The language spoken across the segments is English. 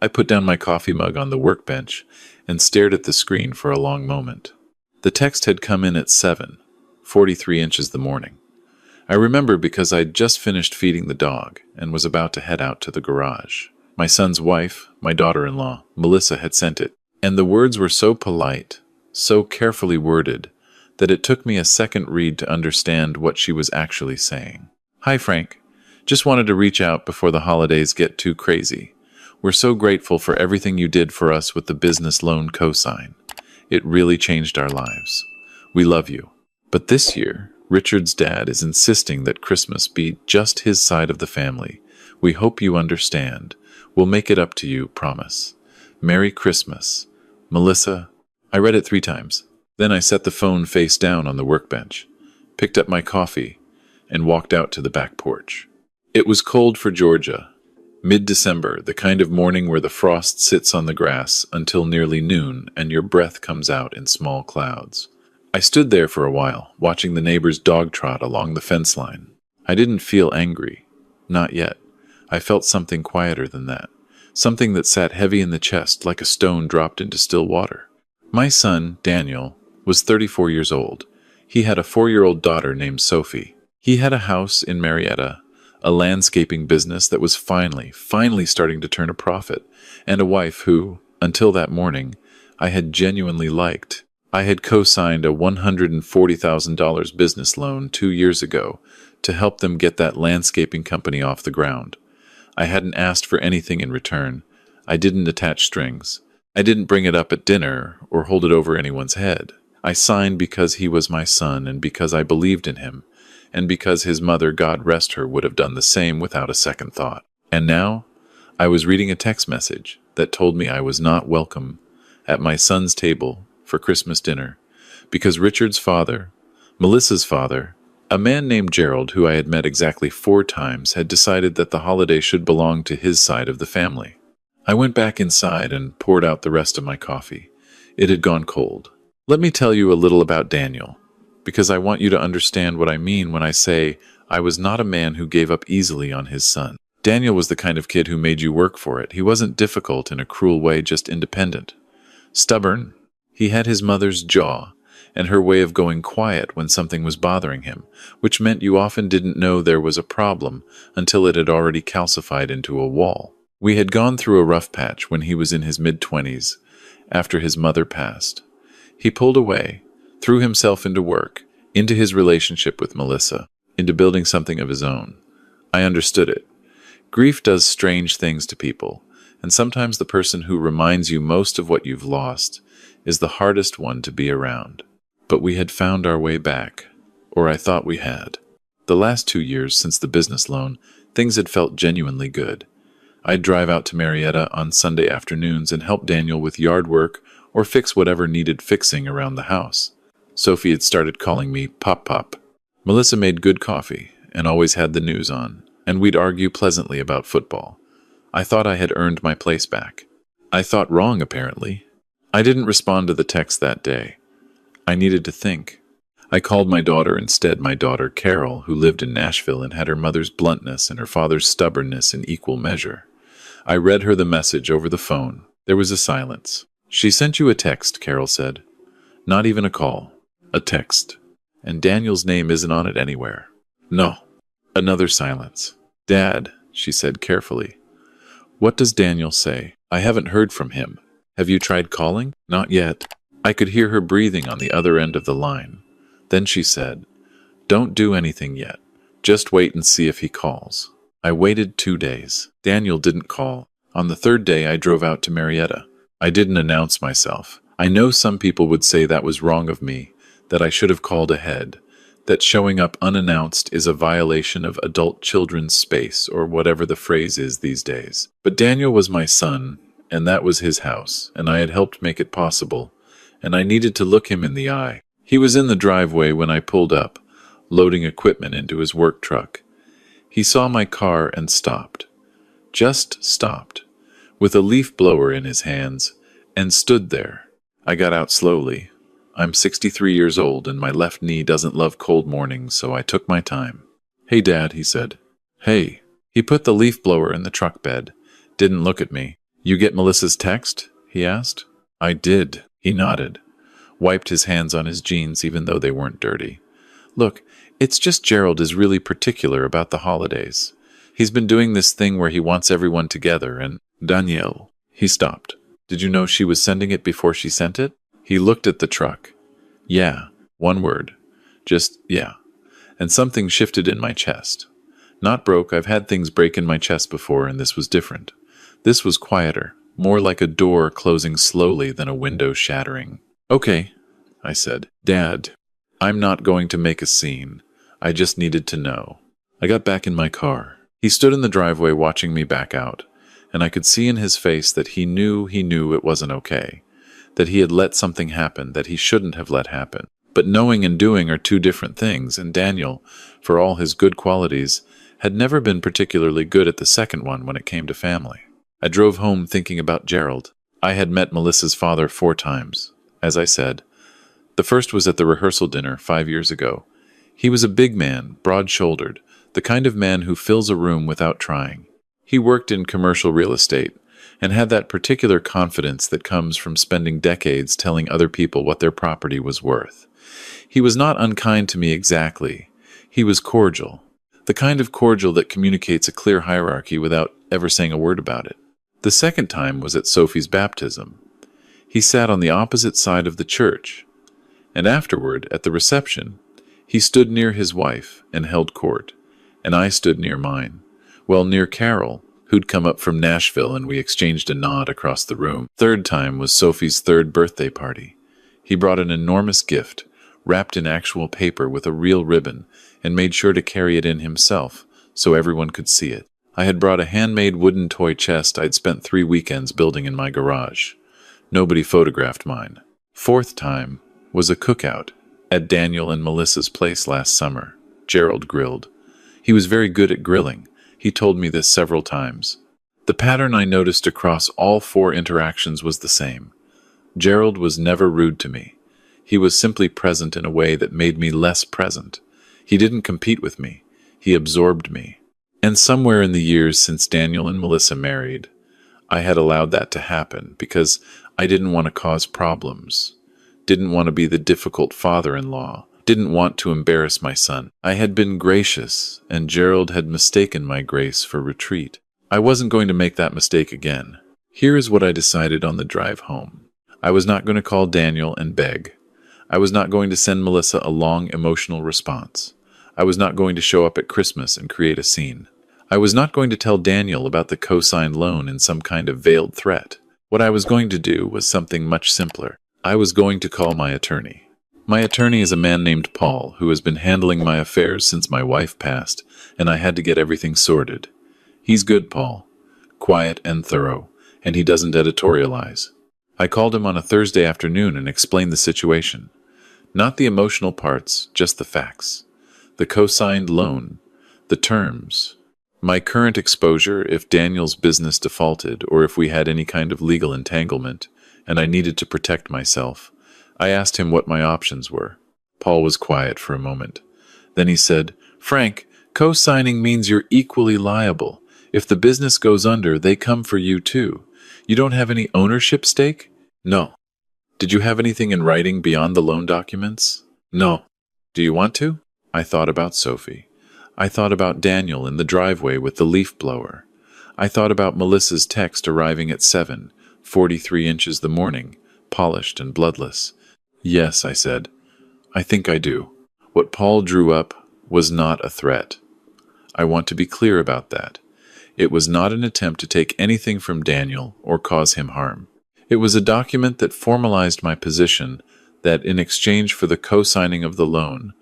I put down my coffee mug on the workbench and stared at the screen for a long moment. The text had come in at 7:43 inches the morning. I remember because I'd just finished feeding the dog and was about to head out to the garage. My son's wife, my daughter-in-law, Melissa, had sent it, and the words were so polite, so carefully worded, that it took me a second read to understand what she was actually saying. "Hi, Frank. Just wanted to reach out before the holidays get too crazy. We're so grateful for everything you did for us with the business loan cosign. It really changed our lives. We love you. But this year, Richard's dad is insisting that Christmas be just his side of the family. We hope you understand. We'll make it up to you, promise. Merry Christmas. Melissa." I read it 3 times. Then I set the phone face down on the workbench, picked up my coffee, and walked out to the back porch. It was cold for Georgia. Mid-December, the kind of morning where the frost sits on the grass until nearly noon and your breath comes out in small clouds. I stood there for a while, watching the neighbor's dog trot along the fence line. I didn't feel angry. Not yet. I felt something quieter than that. Something that sat heavy in the chest like a stone dropped into still water. My son, Daniel, was 34 years old. He had a 4-year-old daughter named Sophie. He had a house in Marietta, a landscaping business that was finally starting to turn a profit, and a wife who, until that morning, I had genuinely liked. I had co-signed a $140,000 business loan 2 years ago to help them get that landscaping company off the ground. I hadn't asked for anything in return. I didn't attach strings. I didn't bring it up at dinner or hold it over anyone's head. I signed because he was my son and because I believed in him, and because his mother, God rest her, would have done the same without a second thought. And now, I was reading a text message that told me I was not welcome at my son's table for Christmas dinner because Richard's father, Melissa's father, a man named Gerald who I had met exactly 4 times, had decided that the holiday should belong to his side of the family. I went back inside and poured out the rest of my coffee. It had gone cold. Let me tell you a little about Daniel, because I want you to understand what I mean when I say I was not a man who gave up easily on his son. Daniel was the kind of kid who made you work for it. He wasn't difficult in a cruel way, just independent. Stubborn. He had his mother's jaw and her way of going quiet when something was bothering him, which meant you often didn't know there was a problem until it had already calcified into a wall. We had gone through a rough patch when he was in his mid-20s, after his mother passed. He pulled away, threw himself into work, into his relationship with Melissa, into building something of his own. I understood it. Grief does strange things to people, and sometimes the person who reminds you most of what you've lost is the hardest one to be around. But we had found our way back, or I thought we had. The last 2 years since the business loan, things had felt genuinely good. I'd drive out to Marietta on Sunday afternoons and help Daniel with yard work or fix whatever needed fixing around the house. Sophie had started calling me Pop Pop. Melissa made good coffee and always had the news on, and we'd argue pleasantly about football. I thought I had earned my place back. I thought wrong, apparently. I didn't respond to the text that day. I needed to think. I called my daughter instead, my daughter Carol, who lived in Nashville and had her mother's bluntness and her father's stubbornness in equal measure. I read her the message over the phone. There was a silence. "She sent you a text," Carol said. "Not even a call. A text. And Daniel's name isn't on it anywhere." "No." Another silence. "Dad," she said carefully. "What does Daniel say? I haven't heard from him. Have you tried calling?" "Not yet." I could hear her breathing on the other end of the line. Then she said, "Don't do anything yet. Just wait and see if he calls." I waited 2 days. Daniel didn't call. On the 3rd day, I drove out to Marietta. I didn't announce myself. I know some people would say that was wrong of me, that I should have called ahead, that showing up unannounced is a violation of adult children's space, or whatever the phrase is these days. But Daniel was my son, and that was his house, and I had helped make it possible, and I needed to look him in the eye. He was in the driveway when I pulled up, loading equipment into his work truck. He saw my car and stopped. Just stopped, with a leaf blower in his hands, and stood there. I got out slowly. I'm 63 years old, and my left knee doesn't love cold mornings, so I took my time. "Hey, Dad," he said. "Hey." He put the leaf blower in the truck bed, didn't look at me, You get Melissa's text? He asked. I did. He nodded, wiped his hands on his jeans even though they weren't dirty. Look, it's just Gerald is really particular about the holidays. He's been doing this thing where he wants everyone together, and Danielle. He stopped. Did you know she was sending it before she sent it? He looked at the truck. Yeah, one word. Just, yeah. And something shifted in my chest. Not broke, I've had things break in my chest before, and this was different. This was quieter, more like a door closing slowly than a window shattering. Okay, I said. Dad, I'm not going to make a scene. I just needed to know. I got back in my car. He stood in the driveway watching me back out, and I could see in his face that he knew it wasn't okay, that he had let something happen that he shouldn't have let happen. But knowing and doing are two different things, and Daniel, for all his good qualities, had never been particularly good at the second one when it came to family. I drove home thinking about Gerald. I had met Melissa's father 4 times, as I said. The first was at the rehearsal dinner 5 years ago. He was a big man, broad-shouldered, the kind of man who fills a room without trying. He worked in commercial real estate and had that particular confidence that comes from spending decades telling other people what their property was worth. He was not unkind to me exactly. He was cordial, the kind of cordial that communicates a clear hierarchy without ever saying a word about it. The second time was at Sophie's baptism. He sat on the opposite side of the church, and afterward, at the reception, he stood near his wife and held court, and I stood near mine. Well, near Carol, who'd come up from Nashville, and we exchanged a nod across the room. Third time was Sophie's 3rd birthday party. He brought an enormous gift, wrapped in actual paper with a real ribbon, and made sure to carry it in himself, so everyone could see it. I had brought a handmade wooden toy chest I'd spent 3 weekends building in my garage. Nobody photographed mine. Fourth time was a cookout at Daniel and Melissa's place last summer. Gerald grilled. He was very good at grilling. He told me this several times. The pattern I noticed across all 4 interactions was the same. Gerald was never rude to me. He was simply present in a way that made me less present. He didn't compete with me. He absorbed me. And somewhere in the years since Daniel and Melissa married, I had allowed that to happen because I didn't want to cause problems, didn't want to be the difficult father-in-law, didn't want to embarrass my son. I had been gracious, and Gerald had mistaken my grace for retreat. I wasn't going to make that mistake again. Here is what I decided on the drive home. I was not going to call Daniel and beg. I was not going to send Melissa a long emotional response. I was not going to show up at Christmas and create a scene. I was not going to tell Daniel about the co-signed loan in some kind of veiled threat. What I was going to do was something much simpler. I was going to call my attorney. My attorney is a man named Paul, who has been handling my affairs since my wife passed, and I had to get everything sorted. He's good, Paul. Quiet and thorough, and he doesn't editorialize. I called him on a Thursday afternoon and explained the situation. Not the emotional parts, just the facts. The co-signed loan, the terms, my current exposure if Daniel's business defaulted or if we had any kind of legal entanglement, and I needed to protect myself. I asked him what my options were. Paul was quiet for a moment. Then he said, Frank, co-signing means you're equally liable. If the business goes under, they come for you too. You don't have any ownership stake? No. Did you have anything in writing beyond the loan documents? No. Do you want to? I thought about Sophie. I thought about Daniel in the driveway with the leaf blower. I thought about Melissa's text arriving at 7:43 inches the morning, polished and bloodless. Yes, I said. I think I do. What Paul drew up was not a threat. I want to be clear about that. It was not an attempt to take anything from Daniel or cause him harm. It was a document that formalized my position that in exchange for the co-signing of the loan,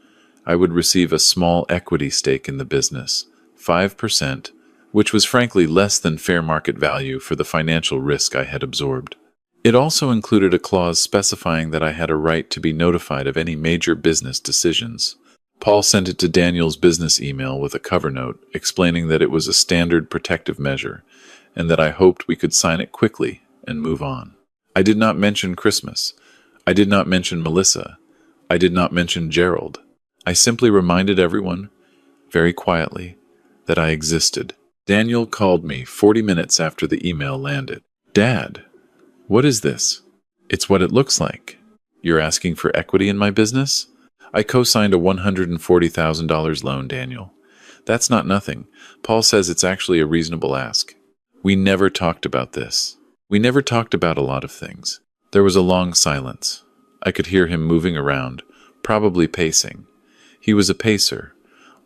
I would receive a small equity stake in the business, 5%, which was frankly less than fair market value for the financial risk I had absorbed. It also included a clause specifying that I had a right to be notified of any major business decisions. Paul sent it to Daniel's business email with a cover note explaining that it was a standard protective measure and that I hoped we could sign it quickly and move on. I did not mention Christmas. I did not mention Melissa. I did not mention Gerald. I simply reminded everyone, very quietly, that I existed. Daniel called me 40 minutes after the email landed. Dad, what is this? It's what it looks like. You're asking for equity in my business? I co-signed a $140,000 loan, Daniel. That's not nothing. Paul says it's actually a reasonable ask. We never talked about this. We never talked about a lot of things. There was a long silence. I could hear him moving around, probably pacing. He was a pacer,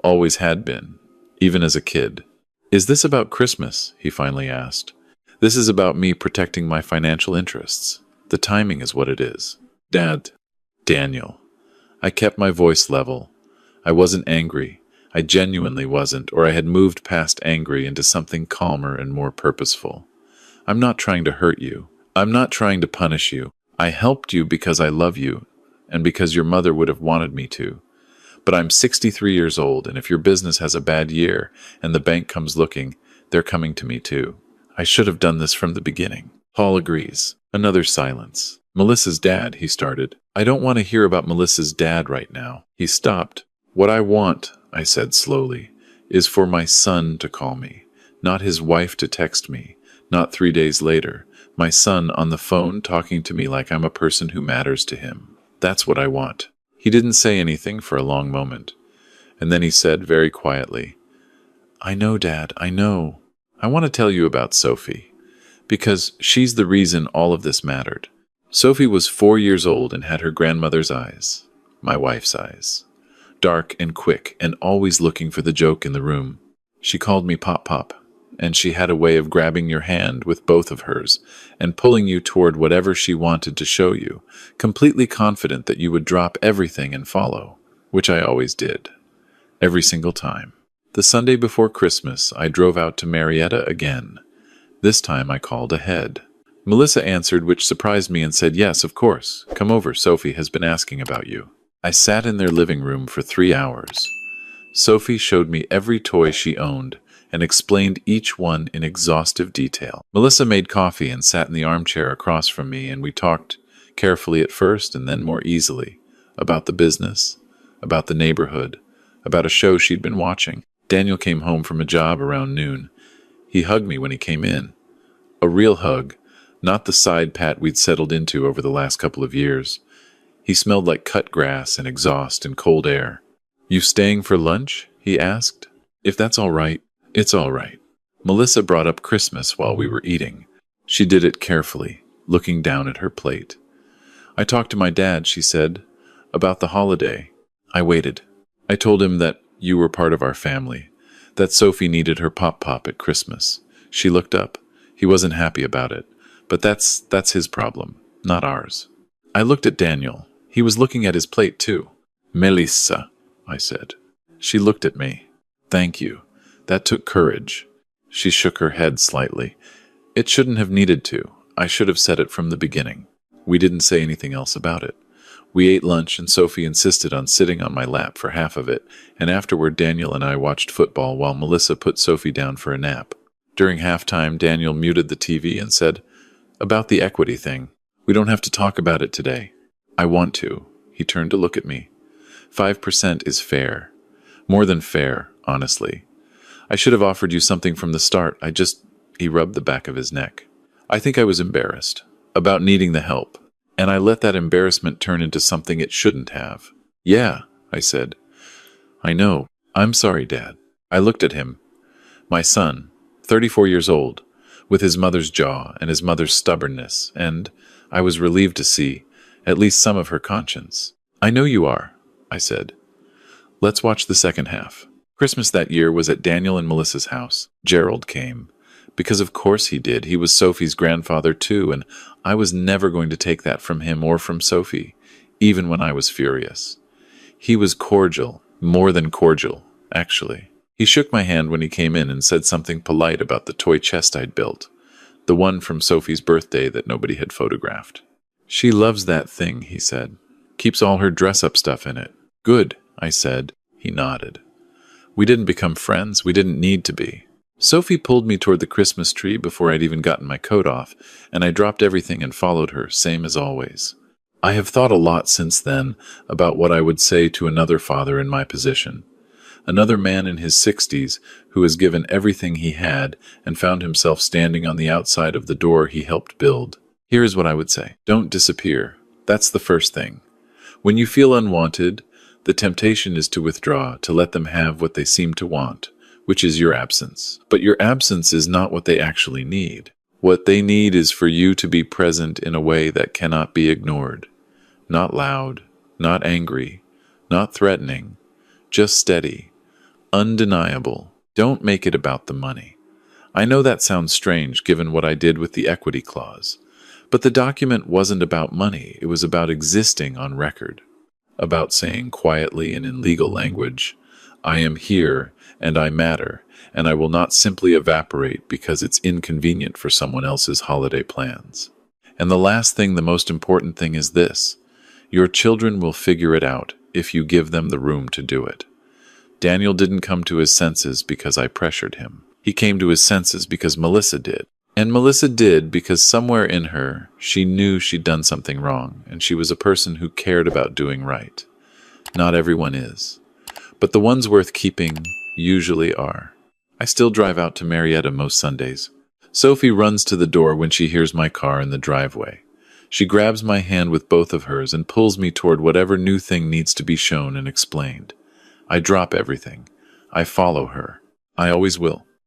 always had been, even as a kid. Is this about Christmas? He finally asked. This is about me protecting my financial interests. The timing is what it is. Dad. Daniel. I kept my voice level. I wasn't angry. I genuinely wasn't, or I had moved past angry into something calmer and more purposeful. I'm not trying to hurt you. I'm not trying to punish you. I helped you because I love you, and because your mother would have wanted me to. But I'm 63 years old, and if your business has a bad year and the bank comes looking, they're coming to me too. I should have done this from the beginning. Paul agrees. Another silence. Melissa's dad, he started. I don't want to hear about Melissa's dad right now. He stopped. What I want, I said slowly, is for my son to call me, not his wife to text me, not 3 days later, my son on the phone talking to me like I'm a person who matters to him. That's what I want. He didn't say anything for a long moment, and then he said very quietly, I know, Dad, I know. I want to tell you about Sophie, because she's the reason all of this mattered. Sophie was 4 years old and had her grandmother's eyes, my wife's eyes. Dark and quick and always looking for the joke in the room. She called me Pop Pop, and she had a way of grabbing your hand with both of hers and pulling you toward whatever she wanted to show you, completely confident that you would drop everything and follow, which I always did, every single time. The Sunday before Christmas, I drove out to Marietta again. This time I called ahead. Melissa answered, which surprised me, and said, yes, of course. Come over, Sophie has been asking about you. I sat in their living room for 3 hours. Sophie showed me every toy she owned and explained each one in exhaustive detail. Melissa made coffee and sat in the armchair across from me, and we talked, carefully at first and then more easily, about the business, about the neighborhood, about a show she'd been watching. Daniel came home from a job around noon. He hugged me when he came in. A real hug, not the side pat we'd settled into over the last couple of years. He smelled like cut grass and exhaust and cold air. You staying for lunch? He asked. If that's all right, it's all right. Melissa brought up Christmas while we were eating. She did it carefully, looking down at her plate. I talked to my dad, she said, about the holiday. I waited. I told him that you were part of our family, that Sophie needed her pop-pop at Christmas. She looked up. He wasn't happy about it, but that's his problem, not ours. I looked at Daniel. He was looking at his plate too. Melissa, I said. She looked at me. Thank you. That took courage. She shook her head slightly. It shouldn't have needed to. I should have said it from the beginning. We didn't say anything else about it. We ate lunch, and Sophie insisted on sitting on my lap for half of it, and afterward Daniel and I watched football while Melissa put Sophie down for a nap. During halftime, Daniel muted the TV and said, about the equity thing. We don't have to talk about it today. I want to. He turned to look at me. 5% is fair. More than fair, honestly. I should have offered you something from the start. He rubbed the back of his neck. I think I was embarrassed about needing the help, and I let that embarrassment turn into something it shouldn't have. Yeah, I said. I know. I'm sorry, Dad. I looked at him. My son, 34 years old, with his mother's jaw and his mother's stubbornness, and I was relieved to see at least some of her conscience. I know you are, I said. Let's watch the second half. Christmas that year was at Daniel and Melissa's house. Gerald came. Because of course he did. He was Sophie's grandfather too, and I was never going to take that from him or from Sophie, even when I was furious. He was cordial, more than cordial, actually. He shook my hand when he came in and said something polite about the toy chest I'd built, the one from Sophie's birthday that nobody had photographed. She loves that thing, he said. Keeps all her dress-up stuff in it. Good, I said. He nodded. We didn't become friends. We didn't need to be. Sophie pulled me toward the Christmas tree before I'd even gotten my coat off, and I dropped everything and followed her, same as always. I have thought a lot since then about what I would say to another father in my position. Another man in his 60s who has given everything he had and found himself standing on the outside of the door he helped build. Here's what I would say. Don't disappear. That's the first thing. When you feel unwanted, the temptation is to withdraw, to let them have what they seem to want, which is your absence. But your absence is not what they actually need. What they need is for you to be present in a way that cannot be ignored. Not loud, not angry, not threatening, just steady, undeniable. Don't make it about the money. I know that sounds strange given what I did with the equity clause, but the document wasn't about money. It was about existing on record, about saying quietly and in legal language, I am here and I matter, and I will not simply evaporate because it's inconvenient for someone else's holiday plans. And the last thing, the most important thing is this. Your children will figure it out if you give them the room to do it. Daniel didn't come to his senses because I pressured him. He came to his senses because Melissa did. And Melissa did because somewhere in her, she knew she'd done something wrong, and she was a person who cared about doing right. Not everyone is. But the ones worth keeping usually are. I still drive out to Marietta most Sundays. Sophie runs to the door when she hears my car in the driveway. She grabs my hand with both of hers and pulls me toward whatever new thing needs to be shown and explained. I drop everything. I follow her. I always will.